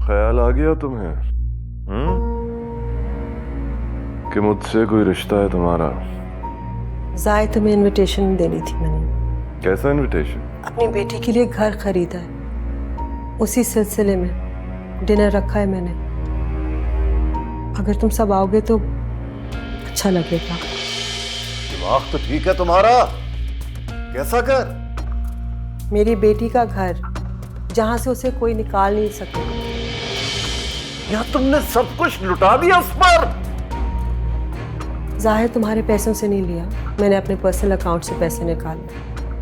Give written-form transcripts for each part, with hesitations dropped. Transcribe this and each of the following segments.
ख्याल आ गया तुम्हें कि मुझसे कोई रिश्ता है तुम्हारा? जाए तुम्हें इनविटेशन देनी थी मैंने। कैसा इनविटेशन? अपनी बेटी के लिए घर खरीदा है, उसी सिलसिले में डिनर रखा है मैंने। अगर तुम सब आओगे तो अच्छा लगेगा। दिमाग तो ठीक है तुम्हारा? कैसा घर? मेरी बेटी का घर, जहां से उसे कोई निकाल नहीं सके। या तुमने सब कुछ लुटा दिया उस पर? जाहिर तुम्हारे पैसों से नहीं लिया, मैंने अपने पर्सनल अकाउंट से पैसे निकाले।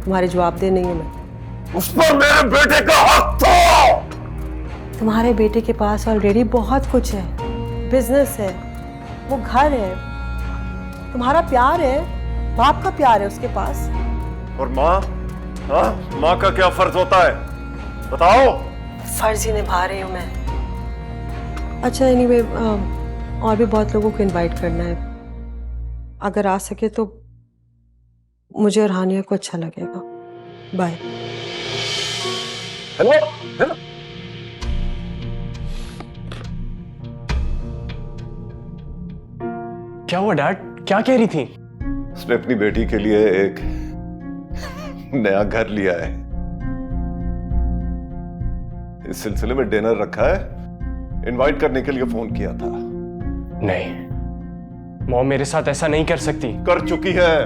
तुम्हारे जवाबदेह नहीं हूं मैं। उस पर मेरे बेटे का हक था। तुम्हारे बेटे के पास ऑलरेडी बहुत कुछ है, बिजनेस है, वो घर है, तुम्हारा प्यार है, बाप का प्यार है उसके पास। और माँ? माँ का क्या फर्ज होता है बताओ? फर्ज ही निभा रही हूँ मैं। अच्छा एनीवे, और भी बहुत लोगों को इनवाइट करना है। अगर आ सके तो मुझे और हानिया को अच्छा लगेगा। बाय। Hello hello. क्या हुआ डैड? क्या कह रही थी? उसने अपनी बेटी के लिए एक नया घर लिया है। इस सिलसिले में डिनर रखा है, इनवाइट करने के लिए फोन किया था। नहीं, मॉम मेरे साथ ऐसा नहीं कर सकती। कर चुकी है।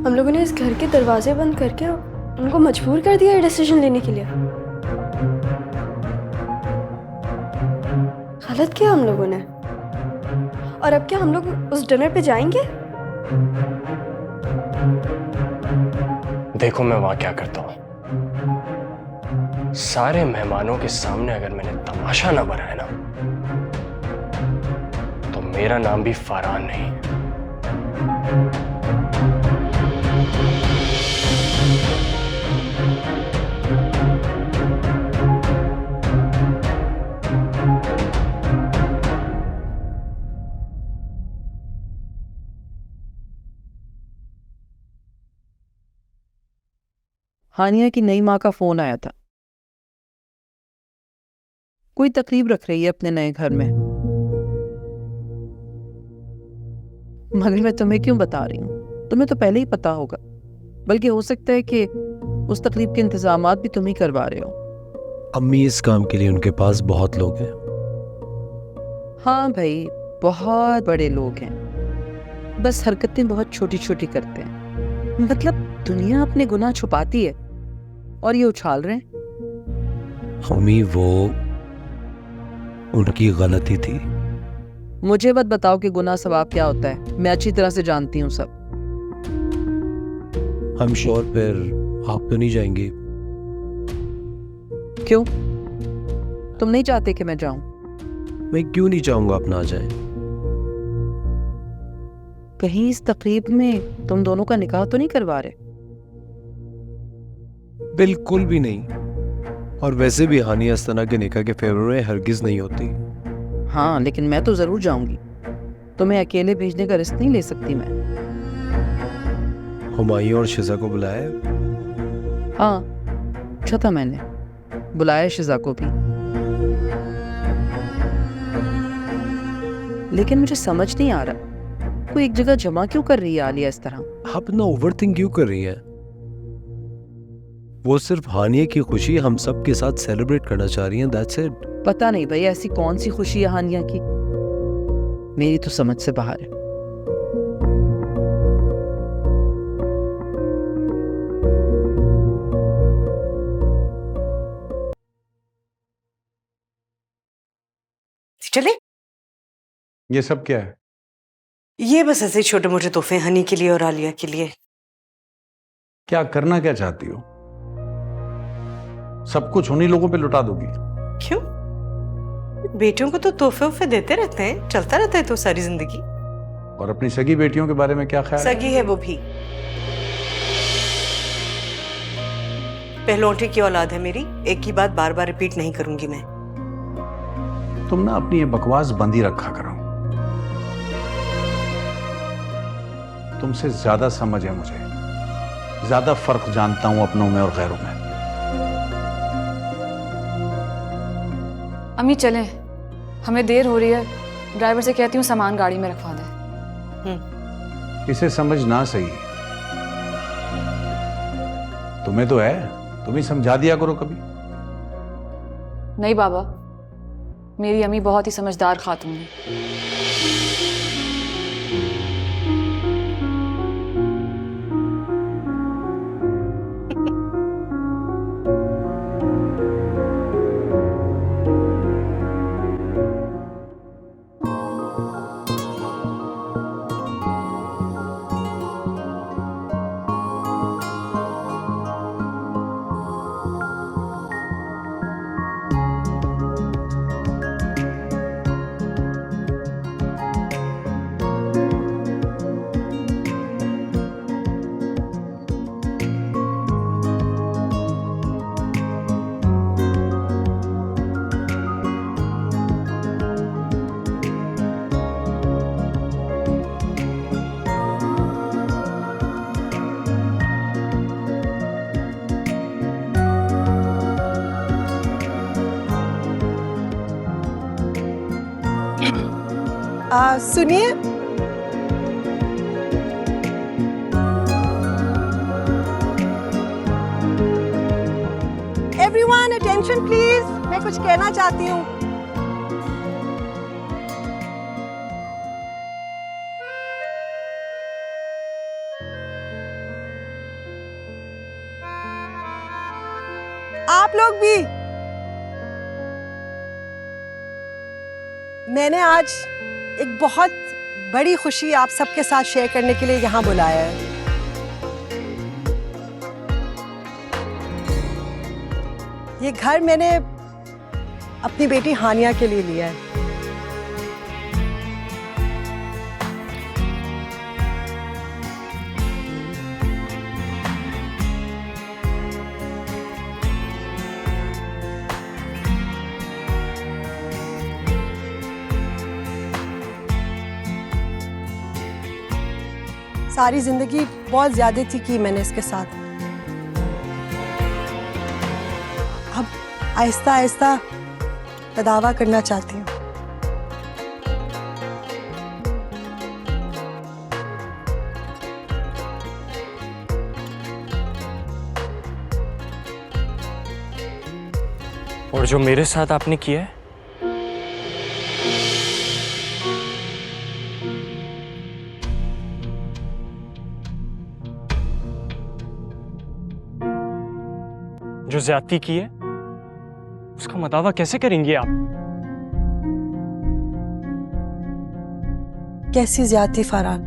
हम लोगों ने इस घर के दरवाजे बंद करके उनको मजबूर कर दिया ये डिसीजन लेने के लिए। गलत किया हम लोगों ने। और अब क्या हम लोग उस डिनर पे जाएंगे? देखो मैं वहां क्या करता हूं। सारे मेहमानों के सामने अगर मैंने तमाशा ना बनाया ना, तो मेरा नाम भी फरहान नहीं। हानिया की नई माँ का फोन आया था। कोई तकरीब रख रही है अपने नए घर में। मगर मैं तुम्हें क्यों बता रही हूँ? तुम्हें तो पहले ही पता होगा। बल्कि हो सकता है कि उस तकरीब के इंतजामात भी तुम ही करवा रहे हो। अम्मी, इस काम के लिए उनके पास बहुत लोग हैं। हाँ भाई, बहुत बड़े लोग हैं, बस हरकतें बहुत छोटी छोटी करते हैं। मतलब दुनिया अपने गुनाह छुपाती है और ये उछाल रहे हैं। अम्मी, वो उनकी गलती थी। मुझे मत बताओ कि गुनाह सवाब क्या होता है, मैं अच्छी तरह से जानती हूँ सब। हम श्योर, फिर आप तो नहीं जाएंगी? क्यों? तुम नहीं चाहते कि मैं जाऊं? मैं क्यों नहीं चाहूंगा आप ना जाएं। कहीं इस तकरीब में तुम दोनों का निकाह तो नहीं करवा रहे? बिल्कुल भी नहीं। और वैसे भी हानिया इस तरह के निकाह के फेवर में हरगिज नहीं होती। हाँ, लेकिन मैं तो जरूर जाऊंगी। तुम्हें अकेले भेजने का रिस्क नहीं ले सकती मैं। हुमायूं और शिजा को बुलाया? हाँ, पूछा था मैंने, बुलाया शिजा को भी। लेकिन मुझे समझ नहीं आ रहा, कोई एक जगह जमा क्यों कर रही है आलिया इस तरह? आप ना ओवरथिंक क्यों कर रही हैं? वो सिर्फ हानिया की खुशी हम सब के साथ सेलिब्रेट करना चाह रही हैं, दैट्स इट। पता नहीं भाई, ऐसी कौन सी खुशी है हानिया की, मेरी तो समझ से बाहर है। चले, ये सब क्या है? ये बस ऐसे छोटे मोटे तोहफे हनी के लिए और आलिया के लिए। क्या करना क्या चाहती हो? सब कुछ उन्हीं लोगों पे लुटा दोगी? क्यों? बेटियों को तो तोहफे वोफे देते रहते हैं, चलता रहता है तो सारी जिंदगी। और अपनी सगी बेटियों के बारे में क्या ख्याल है? सगी है वो भी, पहलौठे की औलाद है मेरी। एक ही बात बार बार रिपीट नहीं करूंगी मैं। तुम ना अपनी ये बकवास बंद ही रखा करो। तुमसे ज्यादा समझ है मुझे, ज्यादा फर्क जानता हूं अपनों में और गैरों में। अम्मी चलें, हमें देर हो रही है। ड्राइवर से कहती हूँ सामान गाड़ी में रखवा दे। इसे समझ ना सही, तुम्हें तो है, तुम ही समझा दिया करो कभी। नहीं बाबा, मेरी अम्मी बहुत ही समझदार खातून है। सुनिए, एवरीवन अटेंशन प्लीज, मैं कुछ कहना चाहती हूँ। आप लोग भी, मैंने आज एक बहुत बड़ी खुशी आप सबके साथ शेयर करने के लिए यहाँ बुलाया है। ये घर मैंने अपनी बेटी हानिया के लिए लिया है। सारी जिंदगी बहुत ज्यादती की मैंने इसके साथ। अब आहिस्ता आहिस्ता तदावा करना चाहती हूँ। और जो मेरे साथ आपने किया है, जो ज्यादती की है, उसका मदावा कैसे करेंगी आप? कैसी ज्यादती फरहान?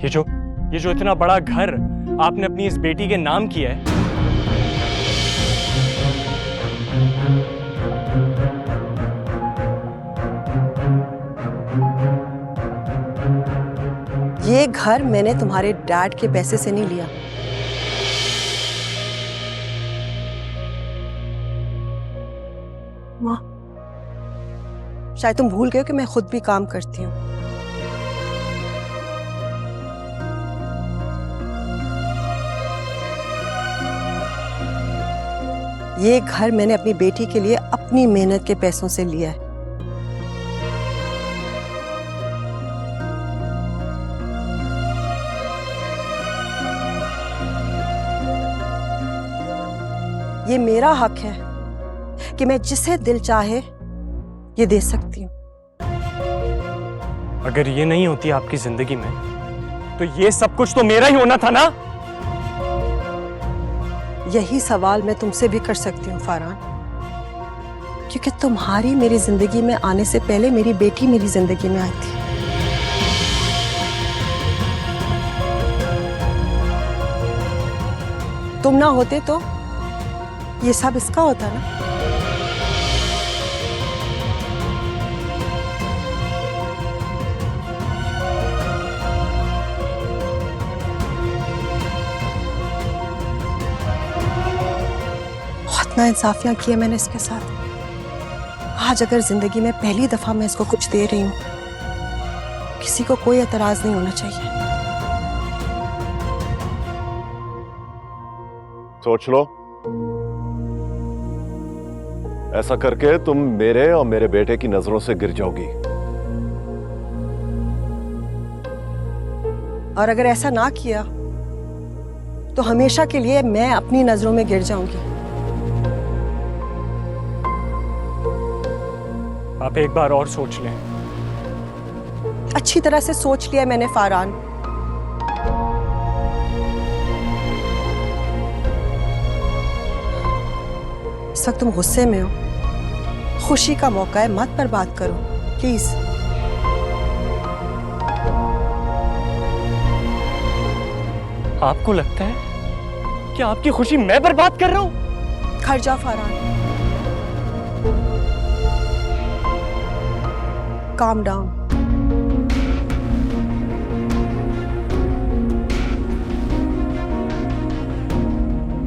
ये जो इतना बड़ा घर आपने अपनी इस बेटी के नाम किया है, ये घर मैंने तुम्हारे डैड के पैसे से नहीं लिया। माँ, शायद तुम भूल गए हो कि मैं खुद भी काम करती हूँ। ये घर मैंने अपनी बेटी के लिए अपनी मेहनत के पैसों से लिया है। ये मेरा हक है कि मैं जिसे दिल चाहे ये दे सकती हूँ। अगर ये नहीं होती आपकी जिंदगी में, तो ये सब कुछ तो मेरा ही होना था ना? यही सवाल मैं तुमसे भी कर सकती हूँ फरहान, क्योंकि तुम्हारी मेरी जिंदगी में आने से पहले मेरी बेटी मेरी जिंदगी में आई थी। तुम ना होते तो ये सब इसका होता ना। बहुत नाइंसाफियां की है मैंने इसके साथ। आज अगर जिंदगी में पहली दफा मैं इसको कुछ दे रही हूं, किसी को कोई एतराज नहीं होना चाहिए। सोच लो, ऐसा करके तुम मेरे और मेरे बेटे की नजरों से गिर जाओगी। और अगर ऐसा ना किया तो हमेशा के लिए मैं अपनी नजरों में गिर जाऊंगी। आप एक बार और सोच लें। अच्छी तरह से सोच लिया मैंने फारान। इस वक्त तुम गुस्से में हो, खुशी का मौका है, मत बर्बाद करो प्लीज। आपको लगता है कि आपकी खुशी मैं बर्बाद कर रहा हूं? घर जा फारान, काम डाउन।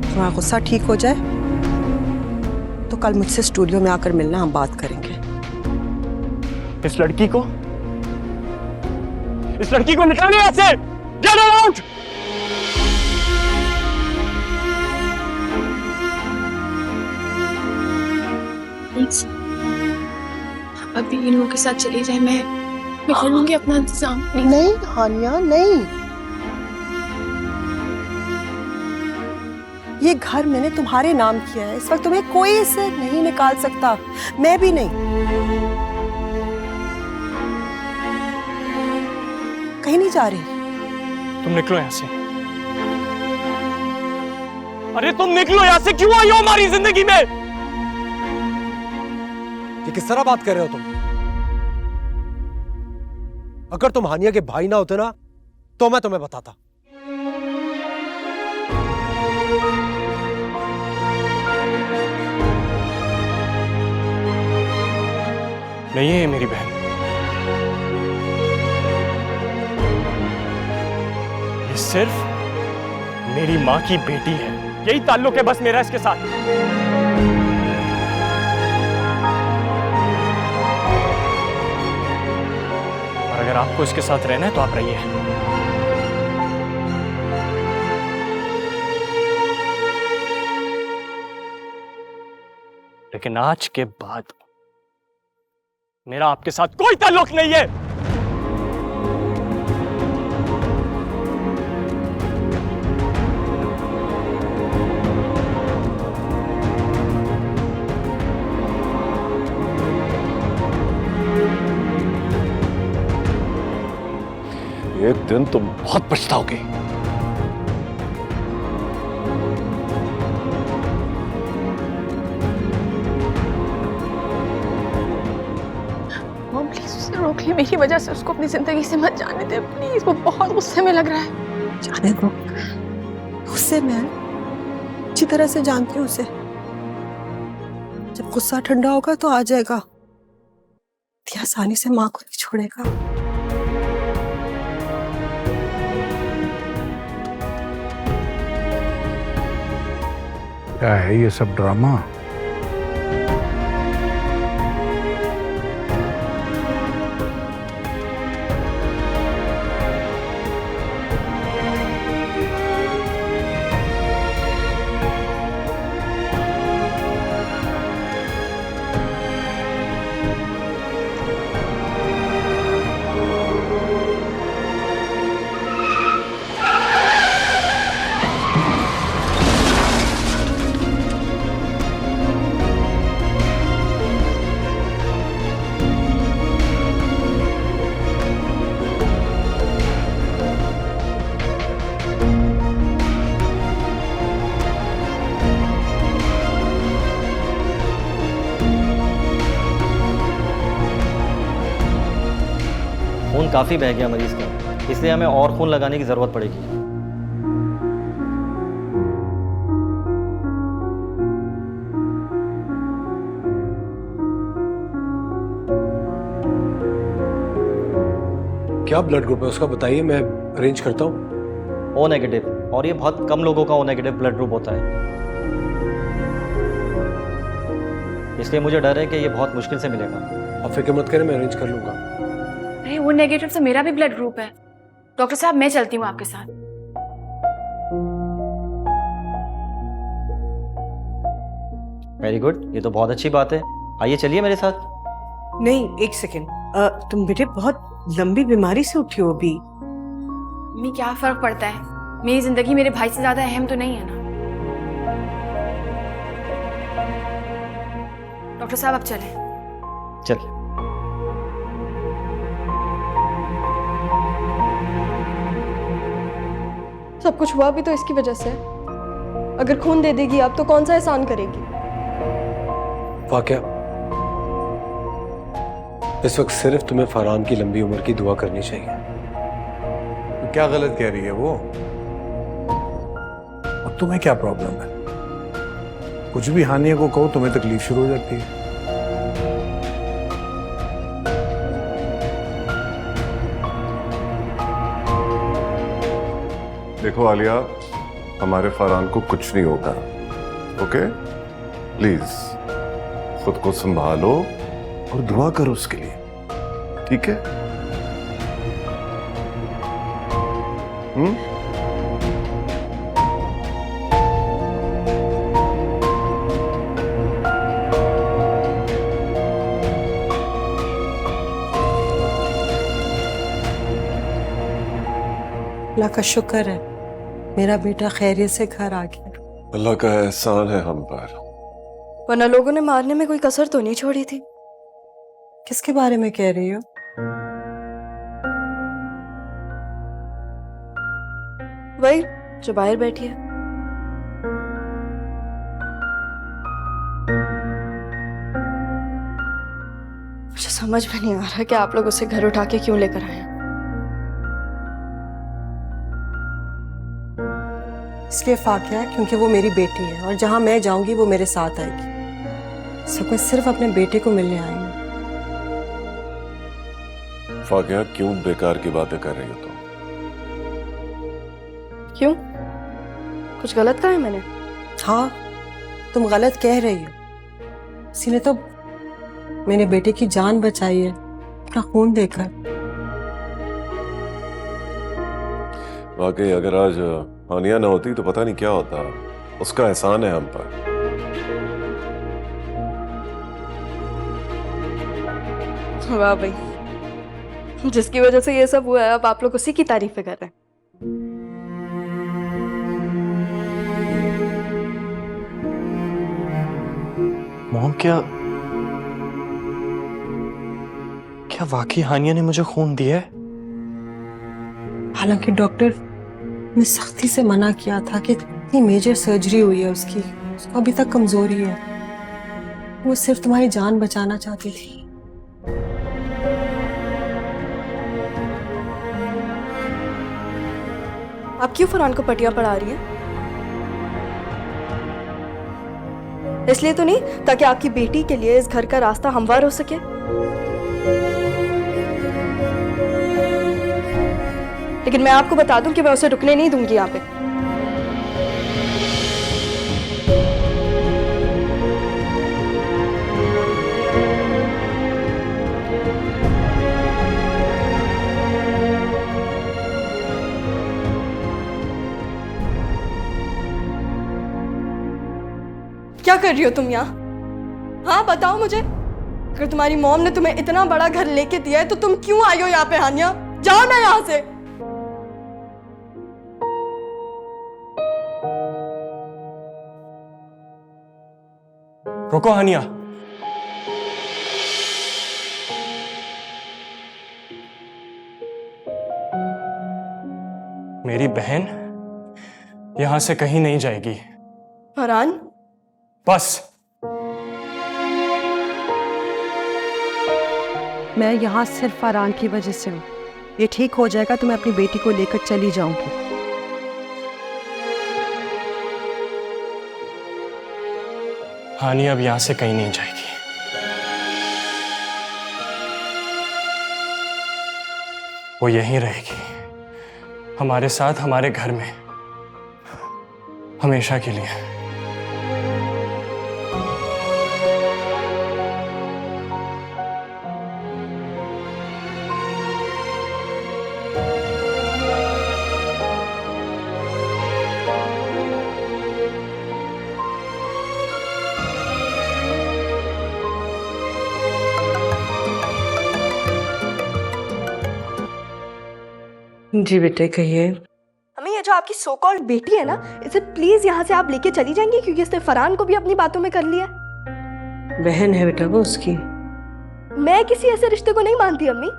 तुम्हारा गुस्सा ठीक हो जाए तो कल मुझसे स्टूडियो में आकर मिलना, हम बात करेंगे। इस लड़की को निकालिए ऐसे। Get out. प्लीज अभी इन लोगों के साथ चली जाए। मैं कर लूंगी अपना इंतजाम। नहीं हानिया, नहीं। ये घर मैंने तुम्हारे नाम किया है। इस वक्त तुम्हें कोई इसे नहीं निकाल सकता, मैं भी नहीं। कहीं नहीं जा रही। तुम निकलो यहां से। अरे तुम निकलो यहां से। क्यों आई हो हमारी जिंदगी में? ये किस तरह बात कर रहे हो तुम? अगर तुम हानिया के भाई ना होते ना तो मैं तुम्हें बताता। नहीं है ये मेरी बहन। ये सिर्फ मेरी मां की बेटी है। यही ताल्लुक है बस मेरा इसके साथ। और अगर आपको इसके साथ रहना है तो आप रहिए। लेकिन आज के बाद मेरा आपके साथ कोई ताल्लुक नहीं है। एक दिन तुम बहुत पछताओगे। मॉम प्लीज उसे रोक ले। मेरी वजह से उसको अपनी जिंदगी से मत जाने दे प्लीज। वो बहुत गुस्से में लग रहा है। जाने दो। गुस्से में है, अच्छी तरह से जानती हूँ उसे। जब गुस्सा ठंडा होगा तो आ जाएगा। इतनी आसानी से माँ को नहीं छोड़ेगा। क्या है ये सब ड्रामा? खून काफ़ी बह गया मरीज का, इसलिए हमें और खून लगाने की ज़रूरत पड़ेगी। क्या ब्लड ग्रुप है उसका बताइए, मैं अरेंज करता हूँ। ओ नेगेटिव, और ये बहुत कम लोगों का ओ नेगेटिव ब्लड ग्रुप होता है, इसलिए मुझे डर है कि ये बहुत मुश्किल से मिलेगा। आप फिक्र मत करें, मैं अरेंज कर लूंगा। अरे वो नेगेटिव से मेरा भी ब्लड ग्रुप है। डॉक्टर साहब मैं चलती हूँ आपके साथ। वेरी गुड, ये तो बहुत अच्छी बात है। आइए चलिए मेरे साथ। नहीं, एक सेकेंड, तुम बेटे बहुत लंबी बीमारी से उठी हो अभी। मम्मी क्या फर्क पड़ता है, मेरी जिंदगी मेरे भाई से ज्यादा अहम तो नहीं है ना। डॉक्टर साहब अब चलें। चल। सब कुछ हुआ भी तो इसकी वजह से। अगर खून दे देगी अब तो कौन सा एहसान करेगी। वाकया इस वक्त सिर्फ तुम्हें फरहान की लंबी उम्र की दुआ करनी चाहिए। तो क्या गलत कह रही है वो? और तुम्हें क्या प्रॉब्लम है? कुछ भी हानिया को कहो तुम्हें तकलीफ शुरू हो जाती है। देखो आलिया, हमारे फरहान को कुछ नहीं होगा। ओके, प्लीज खुद को संभालो और दुआ करो उसके लिए, ठीक है? अल्लाह का शुक्र है मेरा बेटा खैरियत से घर आ गया। अल्लाह का एहसान है हम पर। वरना लोगों ने मारने में कोई कसर तो नहीं छोड़ी थी। किसके बारे में कह रही हो? वही जो बाहर बैठी है। मुझे समझ में नहीं आ रहा कि आप लोग उसे घर उठा के क्यों लेकर आए हैं। इसलिए फाकिया क्योंकि वो मेरी बेटी है और जहां मैं जाऊंगी वो मेरे साथ आएगी। सब कुछ सिर्फ अपने बेटे को मिलने आई हूं। फाकिया क्यों बेकार की बातें कर रही हो तुम? क्यों? कुछ गलत कहा है मैंने? हाँ, तुम गलत कह रही हो। किसी ने तो मेरे बेटे की जान बचाई है अपना खून देकर। वाकई अगर आज हानिया ना होती तो पता नहीं क्या होता। उसका एहसान है हम पर। वाह भाई, जिसकी वजह से ये सब हुआ है अब आप लोग उसी की तारीफें कर रहे हैं। मॉम, क्या वाकई हानिया ने मुझे खून दिया है? हालांकि डॉक्टर ने सख्ती से मना किया था कि इतनी मेजर सर्जरी हुई है उसको अभी तक कमजोरी है। वो सिर्फ तुम्हारी जान बचाना चाहती थी। आप क्यों फरहान को पटिया पढ़ा रही हैं? इसलिए तो नहीं ताकि आपकी बेटी के लिए इस घर का रास्ता हमवार हो सके। लेकिन मैं आपको बता दूं कि मैं उसे रुकने नहीं दूंगी यहाँ पे। क्या कर रही हो तुम यहाँ? हाँ बताओ मुझे। अगर तुम्हारी मॉम ने तुम्हें इतना बड़ा घर लेके दिया है तो तुम क्यों आई हो यहाँ पे? हानिया, जाओ ना यहाँ से। रुको हानिया, मेरी बहन यहां से कहीं नहीं जाएगी। फरहान, बस। मैं यहाँ सिर्फ फरहान की वजह से हूँ। ये ठीक हो जाएगा तो मैं अपनी बेटी को लेकर चली जाऊंगी। हानिया अब यहां से कहीं नहीं जाएगी। वो यहीं रहेगी, हमारे साथ, हमारे घर में, हमेशा के लिए। जी बेटे कहिए। अम्मी ये जो आपकी सो कॉल्ड बेटी है ना, इसे प्लीज यहाँ से आप लेके चली जाएंगी, क्योंकि इसने फरहान को भी अपनी बातों में कर लिया है। बहन है बेटा वो उसकी। मैं किसी ऐसे रिश्ते को नहीं मानती अम्मी।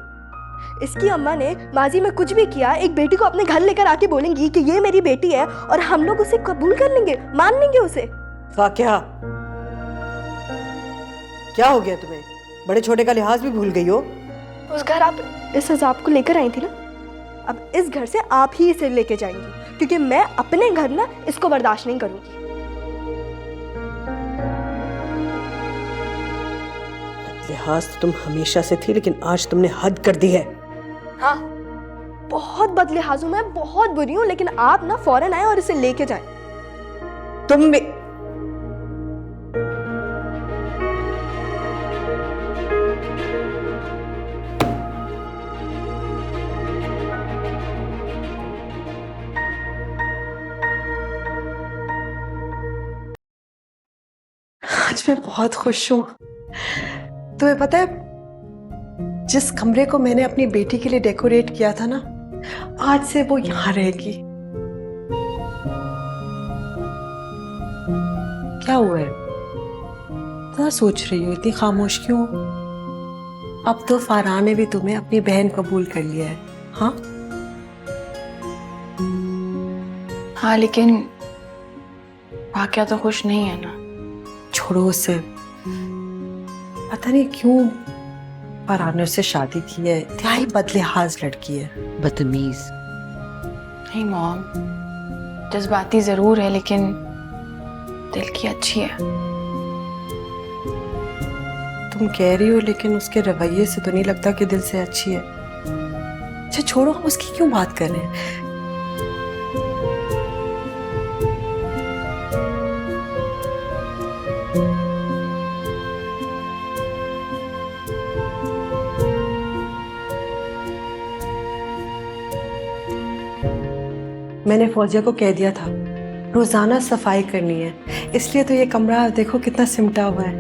इसकी अम्मा ने माजी में कुछ भी किया, एक बेटी को अपने घर लेकर आके बोलेंगी कि ये मेरी बेटी है और हम लोग उसे कबूल कर लेंगे, मान लेंगे उसे। वाकया क्या हो गया तुम्हें? बड़े छोटे का लिहाज भी भूल गई हो। उस घर आप इस हिसाब को लेकर आई थी ना, अब इस घर से आप ही इसे लेके जाएंगी, क्योंकि मैं अपने घर ना इसको बर्दाश्त नहीं करूंगी। लिहाज तो तुम हमेशा से थी, लेकिन आज तुमने हद कर दी है। हाँ, बहुत बदलिहाज हूं मैं, बहुत बुरी हूं, लेकिन आप ना फौरन आए और इसे लेके जाएं। तुम भी आज मैं बहुत खुश हूँ। तुम्हें पता है जिस कमरे को मैंने अपनी बेटी के लिए डेकोरेट किया था ना, आज से वो यहाँ रहेगी। क्या हुआ है? क्या सोच रही हो? इतनी खामोश क्यों? अब तो फरहान ने भी तुम्हें अपनी बहन कबूल कर लिया है। हाँ हाँ, लेकिन वाकया तो खुश नहीं है ना। छोड़ो उसे। पता नहीं क्यों फरहान ने उससे शादी की है। इंतहाई बदलिहाज लड़की है। बदतमीज। नहीं मॉम, जज्बाती जरूर है लेकिन दिल की अच्छी है। तुम कह रही हो, लेकिन उसके रवैये से तो नहीं लगता कि दिल से अच्छी है। अच्छा छोड़ो, हम उसकी क्यों बात कर रहे हैं। मैंने फौजिया को कह दिया था रोजाना सफाई करनी है, इसलिए तो ये कमरा देखो कितना सिमटा हुआ है।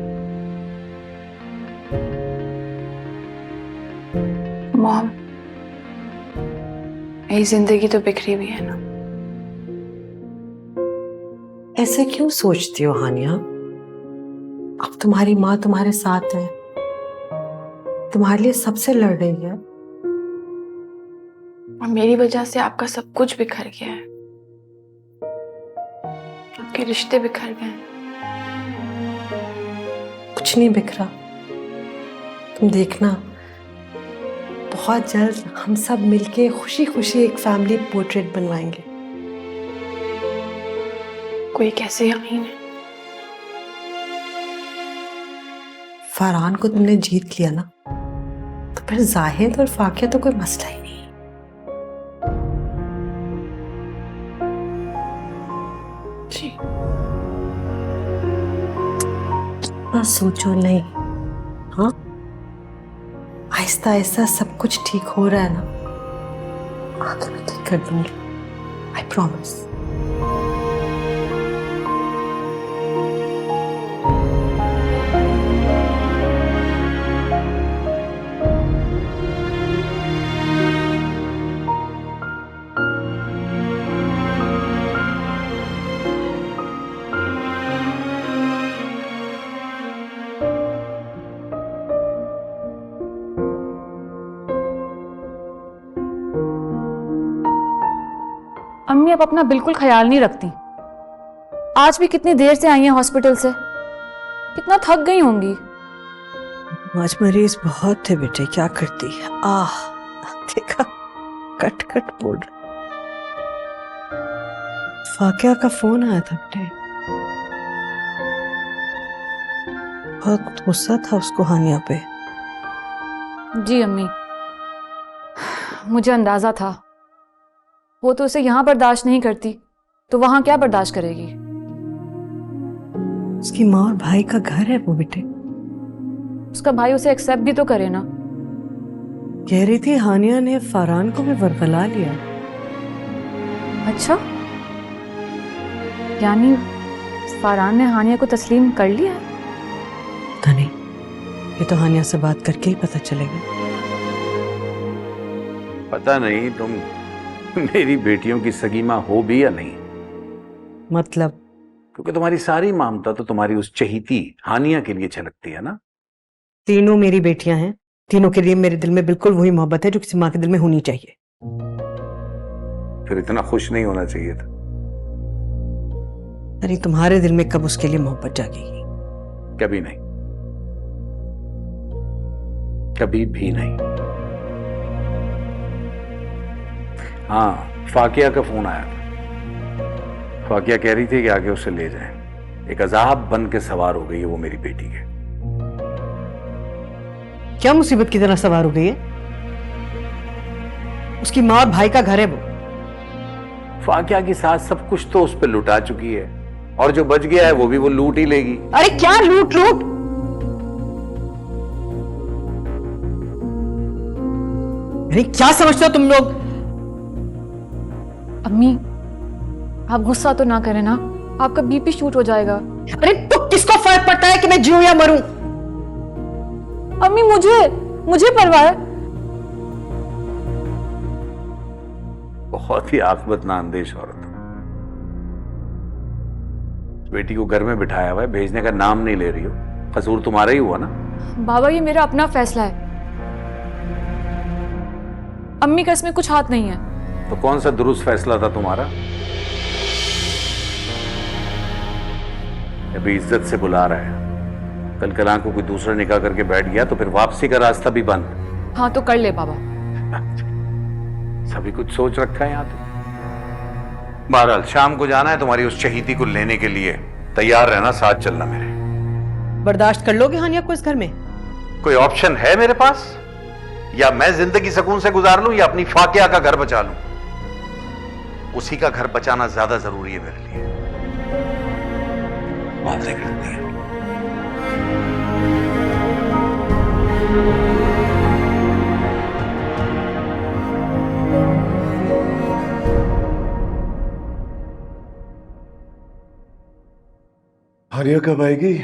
मॉम, मेरी जिंदगी तो बिखरी हुई है ना। ऐसे क्यों सोचती हो हानिया? अब तुम्हारी माँ तुम्हारे साथ है, तुम्हारे लिए सबसे लड़ रही है। और मेरी वजह से आपका सब कुछ बिखर गया है, आपके रिश्ते बिखर गए। कुछ नहीं बिखरा, तुम देखना बहुत जल्द हम सब मिलके खुशी खुशी एक फैमिली पोर्ट्रेट बनवाएंगे। कोई कैसे यकीन है? फरहान को तुमने जीत लिया ना, तो फिर जाहिद और फाकिया तो कोई मसला ही नहीं। जी बस सोचो नहीं। हाँ, आहिस्ता आहिस्ता सब कुछ ठीक हो रहा है ना, आगे मैं ठीक कर दूंगी, आई प्रॉमिस। अम्मी अब अपना बिल्कुल ख्याल नहीं रखती। आज भी कितनी देर से आई हैं हॉस्पिटल से, कितना थक गई होंगी। आज मरीज बहुत थे बेटे, क्या करती। आह देखा, कट कट बोल रहा। फाकिया का फोन आया था बेटे, बहुत गुस्सा था उसको हानिया पे। जी अम्मी, मुझे अंदाजा था। वो तो उसे यहाँ बर्दाश्त नहीं करती, तो वहां क्या बर्दाश्त करेगी। उसकी माँ और भाई का घर है वो बेटे। उसका भाई उसे एक्सेप्ट भी तो करे ना। कह रही थी हानिया ने फरहान को भी वरगला लिया। अच्छा, यानी फरहान ने हानिया को तस्लीम कर लिया है? पता नहीं, ये तो हानिया से बात करके ही पता चलेगा। पता नहीं, तुम मेरी बेटियों की सगी माँ हो भी या नहीं, मतलब क्योंकि तुम्हारी सारी ममता तो तुम्हारी उस चहीती हानिया के लिए छलकती है ना। तीनों मेरी बेटियां हैं, तीनों के लिए मेरे दिल में बिल्कुल वही मोहब्बत है जो किसी माँ के दिल में होनी चाहिए। फिर इतना खुश नहीं होना चाहिए था। अरे तुम्हारे दिल में कब उसके लिए मोहब्बत जागेगी? कभी नहीं, कभी भी नहीं। हाँ, फाकिया का फोन आया था। फाकिया कह रही थी कि आगे उसे ले जाएं। एक अजाब बन के सवार हो गई है वो मेरी बेटी के। क्या मुसीबत की तरह सवार हो गई है? उसकी माँ और भाई का घर है वो। फाकिया की सास सब कुछ तो उस पर लुटा चुकी है, और जो बच गया है वो भी वो लूट ही लेगी। अरे क्या लूट लूट? अरे क्या समझते हो तुम लोग? अम्मी, आप गुस्सा तो ना करें ना, आपका बीपी शूट हो जाएगा। अरे तो किसको फर्क पड़ता है कि मैं जीऊं या मरूं? अम्मी, मुझे परवाह है। बहुत ही आखबत नाअंदेश औरत। बेटी को घर में बिठाया हुआ है, भेजने का नाम नहीं ले रही हो। कसूर तुम्हारा ही हुआ ना। बाबा, ये मेरा अपना फैसला है, अम्मी का इसमें कुछ हाथ नहीं है। तो कौन सा दुरुस्त फैसला था तुम्हारा? अभी इज्जत से बुला रहा है, कल कलां को कोई दूसरा निकाह करके बैठ गया तो फिर वापसी का रास्ता भी बंद। हाँ तो कर ले बाबा। सभी कुछ सोच रखा है यहाँ तो। बहरहाल शाम को जाना है तुम्हारी उस शहीदी को लेने के लिए। तैयार रहना, साथ चलना मेरे। बर्दाश्त कर लोगे हानिया को इस घर में? कोई ऑप्शन है मेरे पास? या मैं जिंदगी सुकून से गुजार लूं या अपनी फाकिया का घर बचा लूं? उसी का घर बचाना ज्यादा जरूरी है मेरे लिए। बातें करती है। हानिया कब आएगी?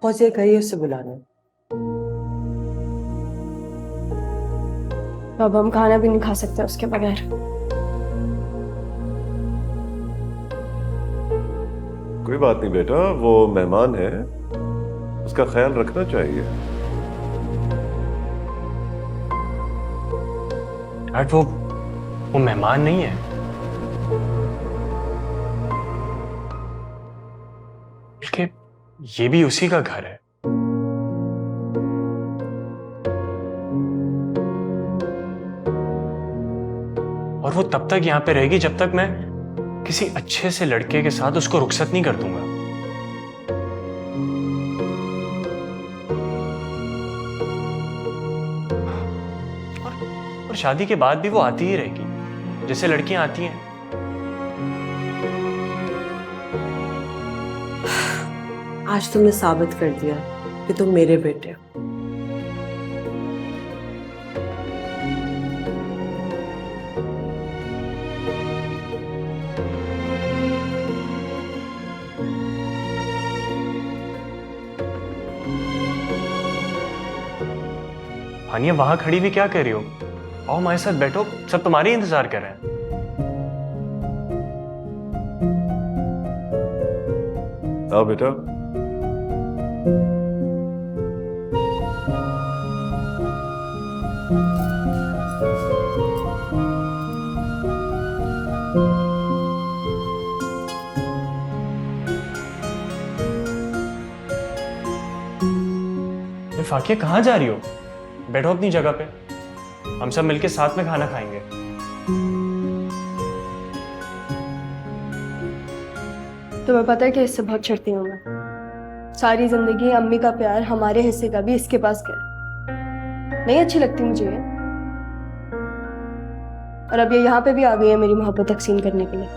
फौजिया कहिए उससे बुलाना। अब हम खाना भी नहीं खा सकते उसके बगैर। कोई बात नहीं बेटा, वो मेहमान है, उसका ख्याल रखना चाहिए। डैड, वो मेहमान नहीं है, बल्कि ये भी उसी का घर है। और वो तब तक यहां पे रहेगी जब तक मैं किसी अच्छे से लड़के के साथ उसको रुखसत नहीं कर दूंगा। और शादी के बाद भी वो आती ही रहेगी जैसे लड़कियां आती हैं। आज तुमने साबित कर दिया कि तुम मेरे बेटे हो। हानिया, वहां खड़ी भी क्या कर रही हो? आओ हमारे साथ बैठो, सब तुम्हारे ही इंतजार कर रहे हैं। आओ बेटा। फाकिया, कहाँ जा रही हो? बैठो अपनी जगह पे, हम सब मिलके साथ में खाना खाएंगे। तुम्हें पता है कि इससे बहुत चिढ़ती हूँ मैं। सारी जिंदगी अम्मी का प्यार, हमारे हिस्से का भी इसके पास गया। नहीं अच्छी लगती मुझे ये। और अब ये यहाँ पे भी आ गई है मेरी मोहब्बत तकसीम करने के लिए।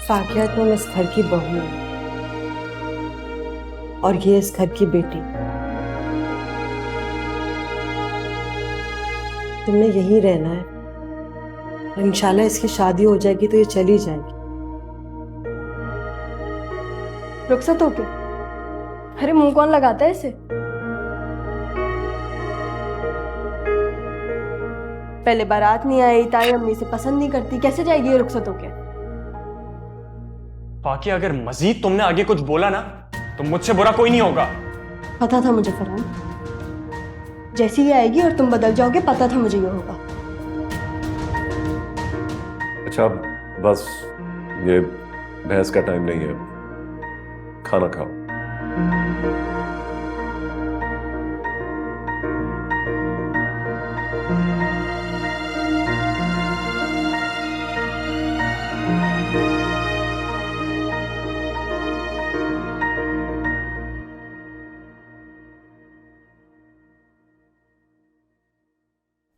फाकिया, तुम इस घर की बहू हो और ये इस घर की बेटी। तुमने यहीं रहना है और इंशाल्लाह इसकी शादी हो जाएगी तो ये चली जाएगी। रुखसत हो के अरे मुंह कौन लगाता है इसे? पहले बारात नहीं आई, ताई अम्मी से पसंद नहीं करती, कैसे जाएगी ये रुखसत होके? बाकी अगर मजीद तुमने आगे कुछ बोला ना तो मुझसे बुरा कोई नहीं होगा। पता था मुझे फरहान, जैसी ये आएगी और तुम बदल जाओगे, पता था मुझे ये होगा। अच्छा बस, ये बहस का टाइम नहीं है, खाना खाओ।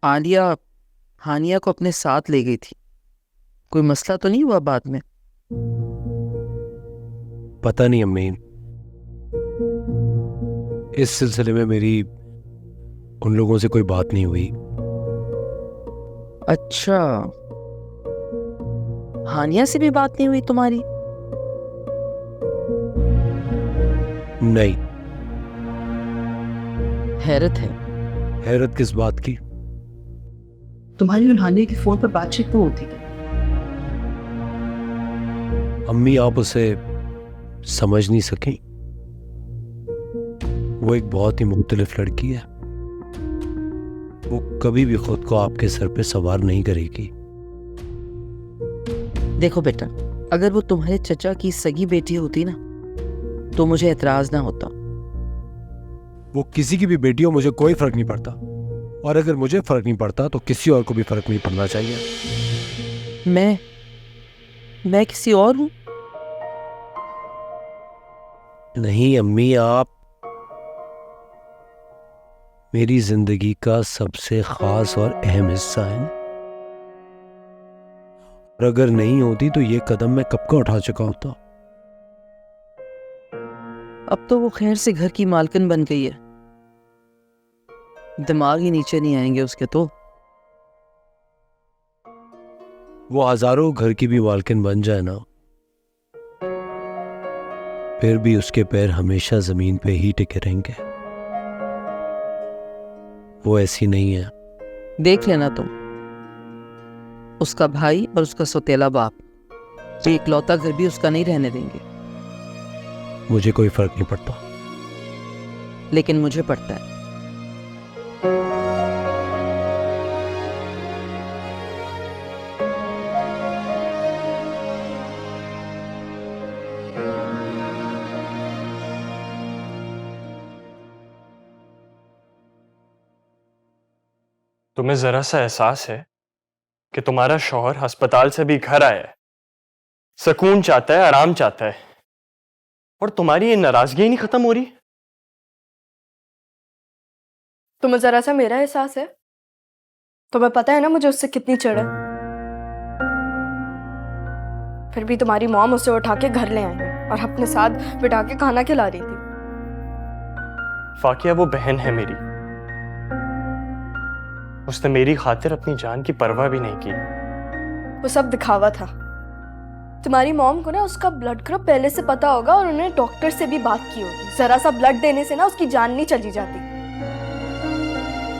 आलिया हानिया को अपने साथ ले गई थी, कोई मसला तो नहीं हुआ बाद में? पता नहीं अम्मी, इस सिलसिले में मेरी उन लोगों से कोई बात नहीं हुई। अच्छा, हानिया से भी बात नहीं हुई तुम्हारी? नहीं। हैरत है। हैरत किस बात की? तुम्हारी और हानिया की फोन पर बातचीत क्यों होती है? अम्मी आप उसे समझ नहीं सकी, वो एक बहुत ही मुख्तलिफ लड़की है, वो कभी भी खुद को आपके सर पे सवार नहीं करेगी। देखो बेटा, अगर वो तुम्हारे चचा की सगी बेटी होती ना तो मुझे एतराज ना होता। वो किसी की भी बेटी हो, मुझे कोई फर्क नहीं पड़ता, और अगर मुझे फर्क नहीं पड़ता तो किसी और को भी फर्क नहीं पड़ना चाहिए। मैं किसी और हूं? नहीं अम्मी, आप मेरी जिंदगी का सबसे खास और अहम हिस्सा हैं, और अगर नहीं होती तो ये कदम मैं कब का उठा चुका होता। अब तो वो खैर से घर की मालकिन बन गई है, दिमाग ही नीचे नहीं आएंगे उसके तो। वो हजारों घर की भी मालकिन बन जाए ना, फिर भी उसके पैर हमेशा जमीन पे ही टिके रहेंगे। वो ऐसी नहीं है। देख लेना तुम, उसका भाई और उसका सौतेला बाप तो इकलौता घर भी उसका नहीं रहने देंगे। मुझे कोई फर्क नहीं पड़ता। लेकिन मुझे पड़ता है। तुम्हें जरा सा एहसास है कि तुम्हारा शौहर अस्पताल से भी घर आया है, सुकून चाहता है, आराम चाहता है, और तुम्हारी ये नाराजगी ही नहीं खत्म हो रही? तुम्हें जरा सा मेरा एहसास है? तुम्हें पता है ना मुझे उससे कितनी चिढ़ है, फिर भी तुम्हारी मॉम उसे उठा के घर ले आई है और अपने साथ बिठा के खाना खिला रही थी। फाकिया वो बहन है मेरी, उसने मेरी खातिर अपनी जान की परवाह भी नहीं की। वो सब दिखावा था। तुम्हारी मॉम को ना उसका ब्लड ग्रुप पहले से पता होगा और उन्होंने डॉक्टर से भी बात की होगी। जरा सा ब्लड देने से ना उसकी जान नहीं चली जाती,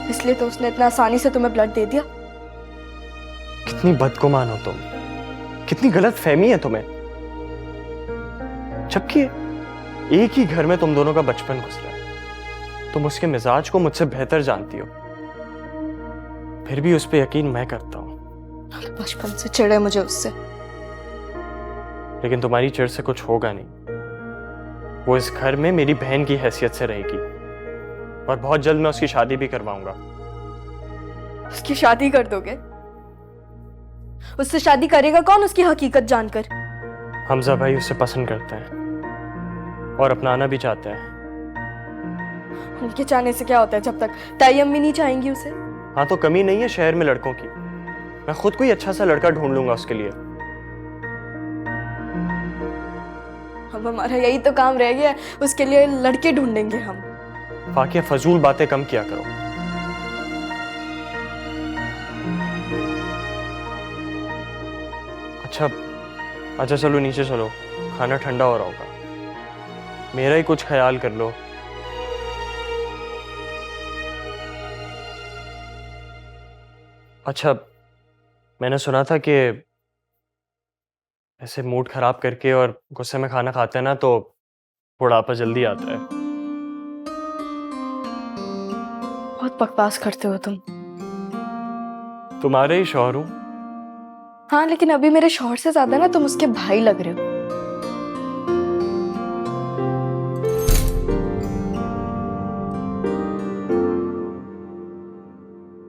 इसलिए तो उसने इतना आसानी से तुम्हें ब्लड दे दिया। कितनी बदगुमान हो तुम, कितनी गलत फहमी है तुम्हें। जबकि एक ही घर में तुम दोनों का बचपन गुजरा है, तुम उसके मिजाज को मुझसे बेहतर जानती हो, फिर भी उस पर यकीन मैं करता हूं। बचपन से चिढ़े मुझे उससे। लेकिन तुम्हारी चिढ़ से कुछ होगा नहीं। वो इस घर में मेरी बहन की हैसियत से रहेगी, और बहुत जल्द मैं उसकी शादी भी करवाऊंगा। उसकी शादी कर दोगे? उससे शादी करेगा कौन उसकी हकीकत जानकर? हमजा भाई उसे पसंद करता है और अपनाना भी चाहता है। उनके चाहने से क्या होता है जब तक ताई अम्मी नहीं चाहेंगी उसे? हाँ तो कमी नहीं है शहर में लड़कों की, मैं खुद कोई अच्छा सा लड़का ढूंढ लूंगा उसके लिए। अब हमारा यही तो काम रह गया है, उसके लिए लड़के ढूंढेंगे हम। फाकिया फजूल बातें कम किया करो। अच्छा चलो नीचे चलो, खाना ठंडा हो रहा होगा। मेरा ही कुछ ख्याल कर लो। अच्छा, मैंने सुना था कि ऐसे मूड खराब करके और गुस्से में खाना खाते हैं ना तो बुढ़ापा जल्दी आता है। बहुत बकवास करते हो तुम। तुम्हारे ही शौहर हूं। हाँ, लेकिन अभी मेरे शौहर से ज्यादा ना तुम उसके भाई लग रहे हो।